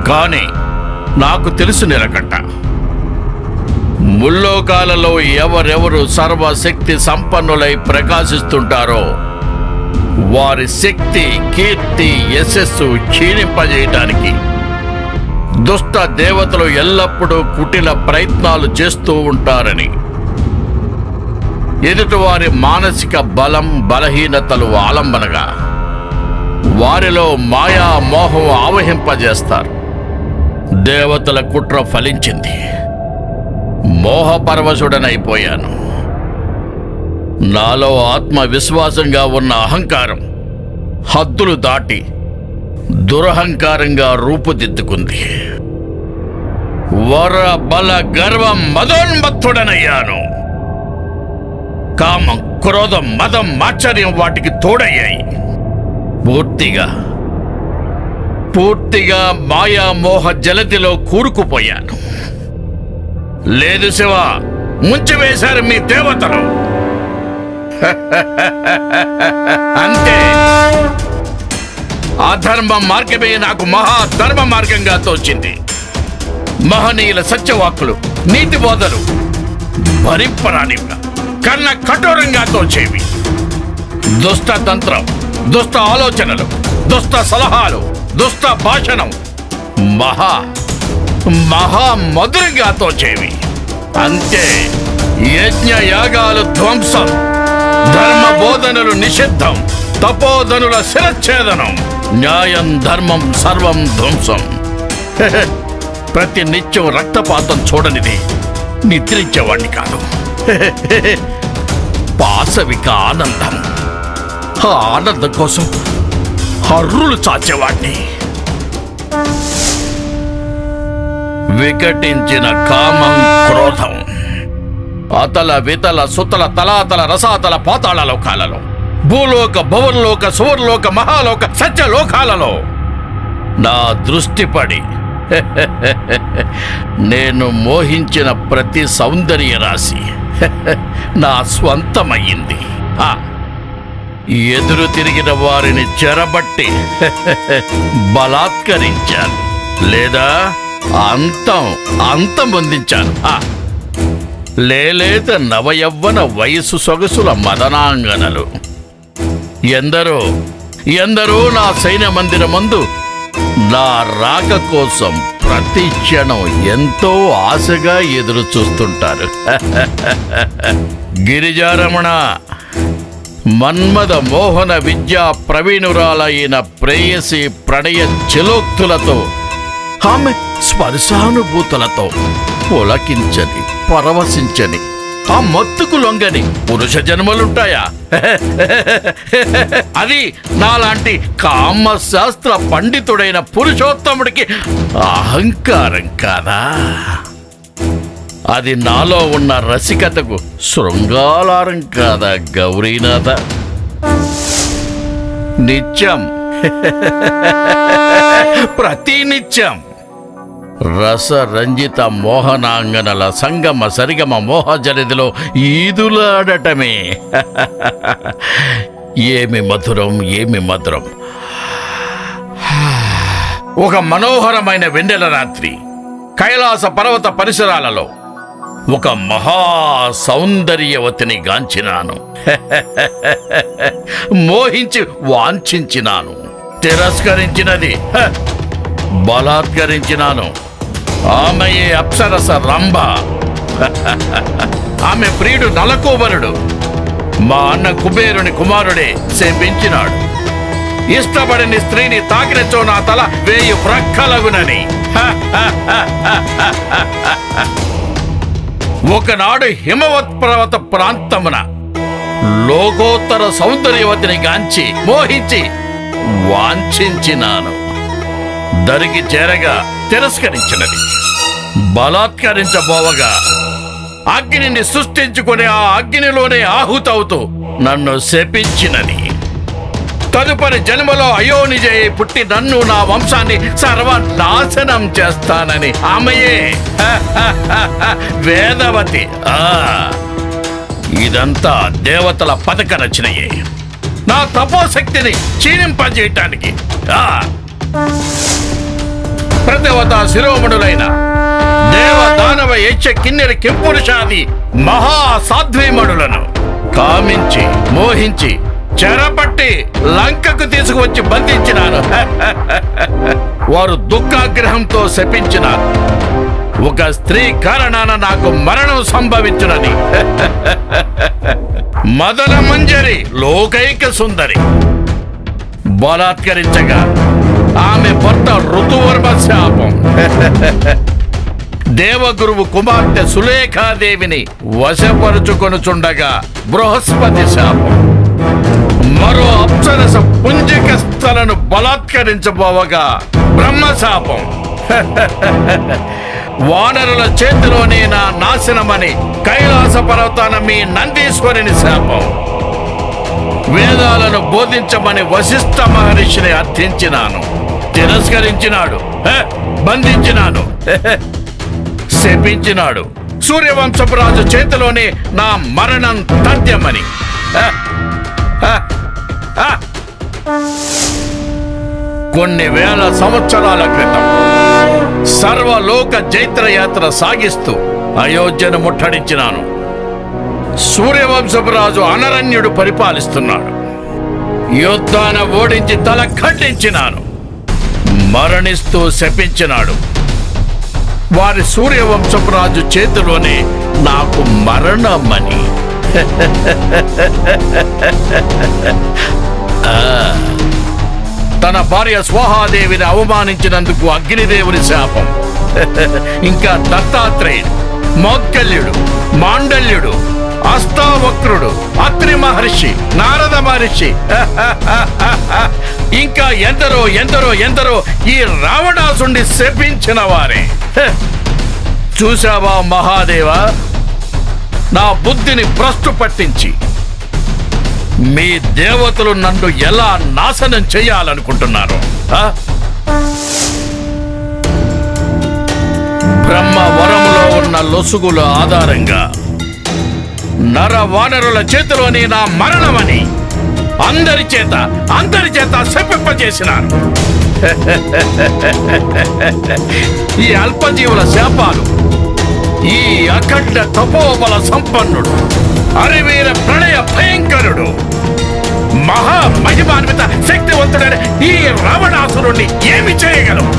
కానీ నాకు తెలుసు నీలకంఠ, ముల్లోకాలలో ఎవరెవరు సర్వశక్తి సంపన్నులై ప్రకాశిస్తుంటారో వారి శక్తి, కీర్తి, యశస్సు క్షీణింపజేయటానికి దుష్ట దేవతలు ఎల్లప్పుడూ కుటిల ప్రయత్నాలు చేస్తూ ఉంటారని, ఎదుటివారి మానసిక బలం, బలహీనతలు ఆలంబనగా వారిలో మాయా మోహం ఆవహింపజేస్తారు. దేవతల కుట్ర ఫలించింది. మోహపరవశుడనైపోయాను. నాలో ఆత్మవిశ్వాసంగా ఉన్న అహంకారం హద్దులు దాటి దురహంకారంగా రూపుదిద్దుకుంది. వర బల గర్వం మదోన్మత్తుడనయ్యాను. కామం, క్రోధం, మదం, ఆశ్చర్యం వాటికి తోడయ్యాయి. పూర్తిగా మాయామోహ జలతిలో కూరుకుపోయాను. లేదు శివ, ముంచివేశారు మీ దేవతలు. అంతే. అధర్మ మార్గమే నాకు మహాధర్మ మార్గంగా తోచింది. మహనీయుల సత్యవాక్కులు, నీతి బోధలు భరింపరానివిగా, కన్న కఠోరంగా తోచేవి. దుష్ట తంత్రం, దుష్ట ఆలోచనలు, దుష్ట సలహాలు, దుష్ట భాషణం మహా మధురంగా తోచేవి. అంతే. యజ్ఞ యాగాలు ధ్వంసం, ధర్మ బోధనలు నిషిద్ధం, తపోధనుల శిరచ్ఛేదనం, న్యాయం ధర్మం సర్వం ధ్వంసం. ప్రతి నిత్యం రక్తపాతం చూడనిది నిద్రించేవాణ్ణి కాదు. పాశవిక ఆనందం, ఆ ఆనందం కోసం హర్రులు చాచేవాణ్ణి. వికటించిన కామం, క్రోధం అతల వితల సుతల తలాతల రసాతల పాతాళ లోకాలలో, భూలోక భువర్లోక సువర్లోక మహాలోక సత్యలోకాలలో నా దృష్టి పడి నేను మోహించిన ప్రతి సౌందర్య రాశి నా స్వంతమయ్యింది. ఎదురు తిరిగిన వారిని చెరబట్టి బలాత్కరించాను, లేదా అంతమొందించాను. లేలేత నవయవ్వన వయసు సొగసుల మదనాంగనలు ఎందరో నా సైన్య మందిరమందు నా రాక కోసం ప్రతి క్షణం ఎంతో ఆశగా ఎదురు చూస్తుంటారు. గిరిజారమణ, మన్మద మోహన విద్యా ప్రవీణురాలైన ప్రేయసి ప్రణయ చిలోక్తులతో, ఆమె స్పర్శానుభూతులతో పులకించని, పరవశించని, ఆ మత్తుకు లొంగని పురుష జన్మలుంటాయా? అది నాలాంటి కామశాస్త్ర పండితుడైన పురుషోత్తముడికి అహంకారం కాదా? అది నాలో ఉన్న రసికతకు శృంగాలారం కాదా గౌరీనాథ? నిత్యం, ప్రతి నిత్యం రసరంజిత మోహనాంగనల సంగమ సరిగమ మోహజనిదిలో ఈదులాడటమే. ఏమి మధురం, ఏమి మధురం! ఒక మనోహరమైన వెన్నెల రాత్రి కైలాస పర్వత పరిసరాలలో ఒక మహా సౌందర్యవతిని గాంచినాను. మోహించి వాంఛించినాను. తిరస్కరించినది, బలాత్కరించినాను. ఆమెయే అప్సరస రంభ. ఆమె ప్రియుడు నలకూబరుడు, మా అన్న కుబేరుని కుమారుడే శపించినాడు. ఇష్టపడని స్త్రీని తాకినచో నా తల 1000 ప్రక్కలగునని. ఒకనాడు హిమవత్ పర్వత ప్రాంతమున లోకోత్తర సౌందర్యవతిని గాంచి మోహించి వాంఛించినాను. దరికి చేరగా తిరస్కరించినది. బలాత్కరించబోవగా అగ్నిని సృష్టించుకుని ఆ అగ్నిలోనే ఆహుతవుతూ నన్ను శపించినది. తదుపరి జన్మలో అయోనిజే పుట్టి నన్ను, నా వంశాన్ని సర్వనాశనం చేస్తానని ఆమెయే వేదవతి. ఇదంతా దేవతల పథక రచనయే, నా తపోశక్తిని క్షీణింపజేయటానికి. ప్రదేవతా శిరోమణులైన దేవ దానవ యక్ష కిన్నెర కింపురుషాది మహాసాధ్వీమణులను కామించి మోహించి చెరపట్టి లంకకు తీసుకువచ్చి బంధించినాను. వారు దుఃఖాగ్రహంతో శపించినారు. ఒక స్త్రీ కారణాన నాకు మరణం సంభవించునని. మదన మంజరి లోకైక సుందరి బలాత్కరించగా ఆమె భర్త ఋతువర్మ శాపం. దేవగురువు కుమార్తె సులేఖాదేవిని వశపరుచుకొనుచుండగా బృహస్పతి శాపం. మరో అప్సరస పుంజిక స్థలను బలాత్కరించబోవగా బ్రహ్మశాపం. వానరుల చేతిలోనే నా నాశనమని కైలాస పర్వతాన మీ నందీశ్వరుని శాపం. వేదాలను బోధించమని వశిష్ఠ మహర్షిని అర్థించినాను, తిరస్కరించినాడు, బంధించినాను, శపించినాడు. సూర్యవంశపు రాజు చేతిలోనే నా మరణం తథ్యమని. కొన్ని వేల సంవత్సరాల క్రితం సర్వలోక జైత్రయాత్ర సాగిస్తూ అయోధ్యను ముట్టడించినాను. సూర్యవంశపు రాజు అనరణ్యుడు పరిపాలిస్తున్నాడు. యుద్ధాన ఓడించి తల ఖండించినాను, మరణిస్తూ శపించినాడు. వారి సూర్యవంశపు రాజు చేతిలోనే నాకు మరణమని. తన భార్య స్వాహాదేవిని అవమానించినందుకు అగ్నిదేవుని శాపం. ఇంకా దత్తాత్రేయుడు, మౌద్గల్యుడు, మాండల్యుడు, అష్టావక్రుడు, అత్రి మహర్షి, నారద మహర్షి, ఇంకా ఎందరో ఎందరో ఎందరో ఈ రావణాసుని శపించిన వారే. చూశావా మహాదేవ, నా బుద్ధిని భ్రష్టు పట్టించి మీ దేవతలు నన్ను ఎలా నాశనం చేయాలనుకుంటున్నారు? బ్రహ్మ వరములో ఉన్న లొసుగుల ఆధారంగా నర వానరుల చేతిలోని నా మరణమని అందరి చేత శపింపజేసినారు. ఈ అల్పజీవుల శాపాలు ఈ అఖండ తపోబల సంపన్నుడు, అరివీర ప్రళయ భయంకరుడు, మహామహిమాన్విత శక్తివంతుడైన ఈ రావణాసురుణ్ణి ఏమి చేయగలవు?